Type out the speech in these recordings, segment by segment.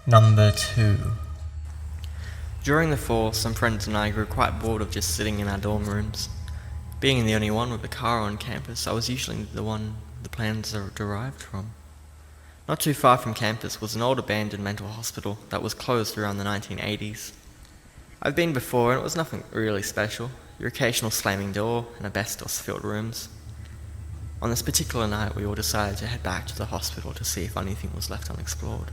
Number 2. During the fall, some friends and I grew quite bored of just sitting in our dorm rooms. Being the only one with a car on campus, I was usually the one the plans are derived from. Not too far from campus was an old abandoned mental hospital that was closed around the 1980s. I've been before and it was nothing really special, your occasional slamming door and asbestos-filled rooms. On this particular night, we all decided to head back to the hospital to see if anything was left unexplored.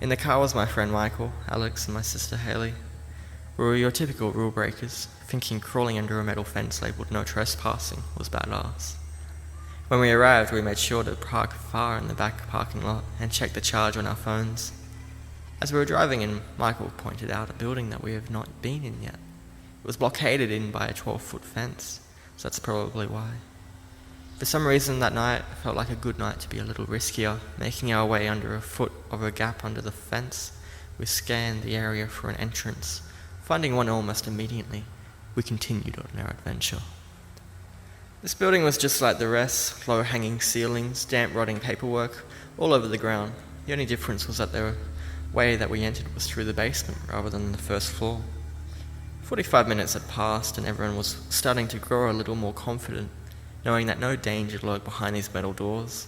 In the car was my friend Michael, Alex, and my sister Haley. We were your typical rule breakers, thinking crawling under a metal fence labelled no trespassing was badass. When we arrived, we made sure to park far in the back parking lot and check the charge on our phones. As we were driving in, Michael pointed out a building that we have not been in yet. It was blockaded in by a 12-foot fence, so that's probably why. For some reason that night felt like a good night to be a little riskier. Making our way under a foot of a gap under the fence, we scanned the area for an entrance. Finding one almost immediately, we continued on our adventure. This building was just like the rest, low-hanging ceilings, damp rotting paperwork, all over the ground. The only difference was that the way that we entered was through the basement rather than the first floor. 45 minutes had passed and everyone was starting to grow a little more confident, knowing that no danger lurked behind these metal doors.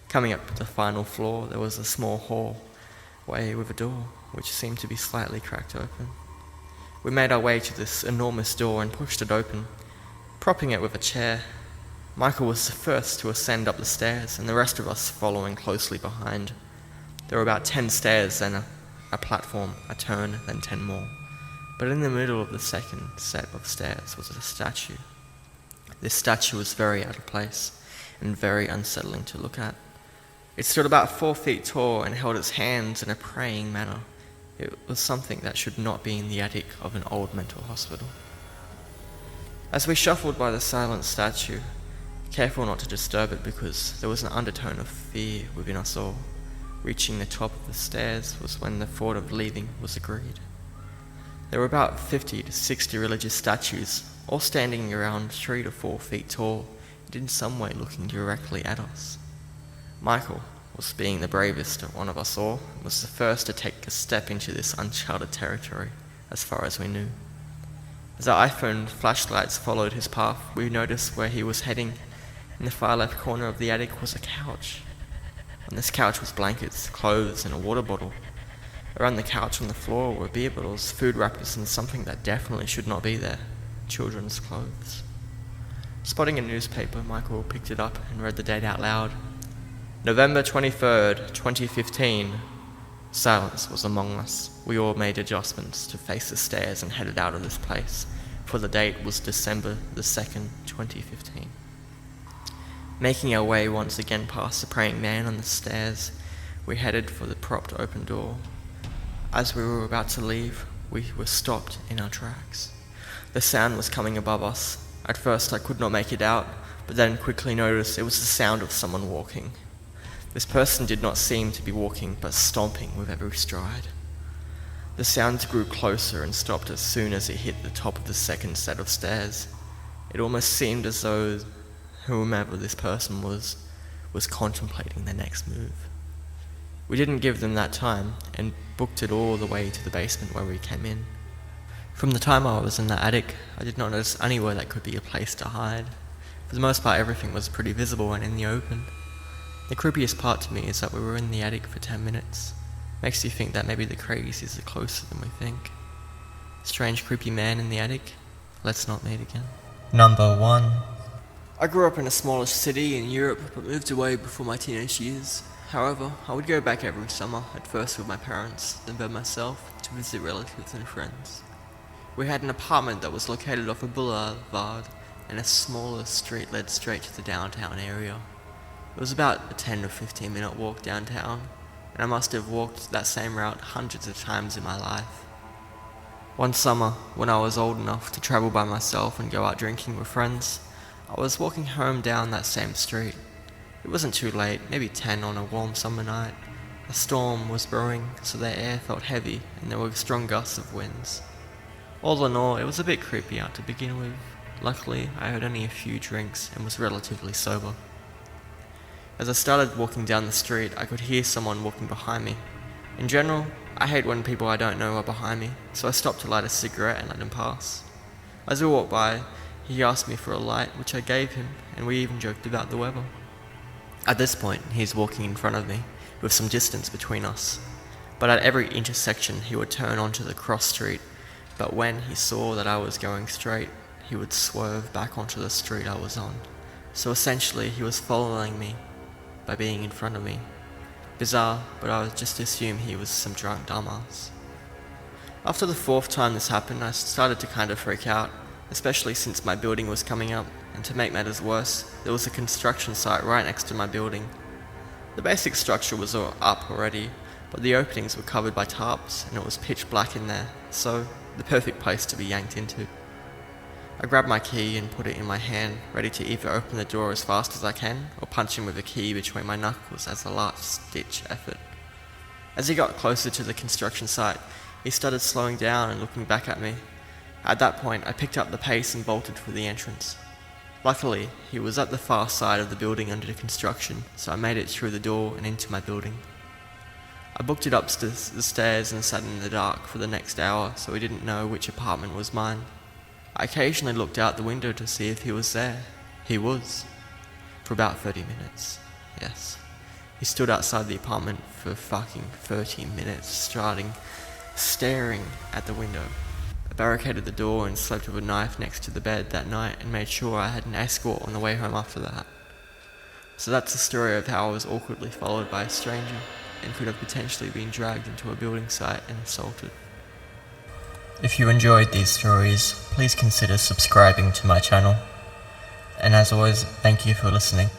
Coming up to the final floor, there was a small hallway with a door, which seemed to be slightly cracked open. We made our way to this enormous door and pushed it open, propping it with a chair. Michael was the first to ascend up the stairs, and the rest of us following closely behind. There were about 10 stairs, then a platform, a turn, then 10 more. But in the middle of the second set of stairs was a statue. This statue was very out of place and very unsettling to look at. It stood about 4 feet tall and held its hands in a praying manner. It was something that should not be in the attic of an old mental hospital. As we shuffled by the silent statue, careful not to disturb it because there was an undertone of fear within us all, reaching the top of the stairs was when the thought of leaving was agreed. There were about 50 to 60 religious statues, all standing around 3 to 4 feet tall, and in some way looking directly at us. Michael was being the bravest one of us all, and was the first to take a step into this uncharted territory, as far as we knew. As our iPhone flashlights followed his path, we noticed where he was heading. In the far left corner of the attic was a couch. On this couch was blankets, clothes, and a water bottle. Around the couch on the floor were beer bottles, food wrappers, and something that definitely should not be there: children's clothes. Spotting a newspaper, Michael picked it up and read the date out loud. November 23rd, 2015. Silence was among us. We all made adjustments to face the stairs and headed out of this place, for the date was December the 2nd, 2015. Making our way once again past the praying man on the stairs, we headed for the propped open door. As we were about to leave, we were stopped in our tracks. The sound was coming above us. At first I could not make it out, but then quickly noticed it was the sound of someone walking. This person did not seem to be walking, but stomping with every stride. The sounds grew closer and stopped as soon as it hit the top of the second set of stairs. It almost seemed as though whomever this person was contemplating their next move. We didn't give them that time and booked it all the way to the basement where we came in. From the time I was in the attic, I did not notice anywhere that could be a place to hide. For the most part, everything was pretty visible and in the open. The creepiest part to me is that we were in the attic for 10 minutes. Makes you think that maybe the crazies are closer than we think. Strange creepy man in the attic. Let's not meet again. Number 1. I grew up in a smallish city in Europe, but moved away before my teenage years. However, I would go back every summer, at first with my parents, then by myself, to visit relatives and friends. We had an apartment that was located off a boulevard, and a smaller street led straight to the downtown area. It was about a 10 to 15 minute walk downtown, and I must have walked that same route hundreds of times in my life. One summer, when I was old enough to travel by myself and go out drinking with friends, I was walking home down that same street. It wasn't too late, maybe 10 on a warm summer night. A storm was brewing, so the air felt heavy and there were strong gusts of winds. All in all, it was a bit creepy out to begin with. Luckily, I had only a few drinks and was relatively sober. As I started walking down the street, I could hear someone walking behind me. In general, I hate when people I don't know are behind me, so I stopped to light a cigarette and let him pass. As we walked by, he asked me for a light, which I gave him, and we even joked about the weather. At this point, he's walking in front of me, with some distance between us. But at every intersection, he would turn onto the cross street, but when he saw that I was going straight, he would swerve back onto the street I was on. So essentially, he was following me by being in front of me. Bizarre, but I would just assume he was some drunk dumbass. After the fourth time this happened, I started to kind of freak out, especially since my building was coming up, and to make matters worse, there was a construction site right next to my building. The basic structure was all up already, but the openings were covered by tarps, and it was pitch black in there, so the perfect place to be yanked into. I grabbed my key and put it in my hand, ready to either open the door as fast as I can, or punch him with the key between my knuckles as a last-ditch effort. As he got closer to the construction site, he started slowing down and looking back at me. At that point, I picked up the pace and bolted for the entrance. Luckily, he was at the far side of the building under construction, so I made it through the door and into my building. I booked it up the stairs and sat in the dark for the next hour, so he didn't know which apartment was mine. I occasionally looked out the window to see if he was there. He was. For about 30 minutes. Yes. He stood outside the apartment for fucking 30 minutes, staring at the window. I barricaded the door and slept with a knife next to the bed that night and made sure I had an escort on the way home after that. So that's the story of how I was awkwardly followed by a stranger and could have potentially been dragged into a building site and assaulted. If you enjoyed these stories, please consider subscribing to my channel. And as always, thank you for listening.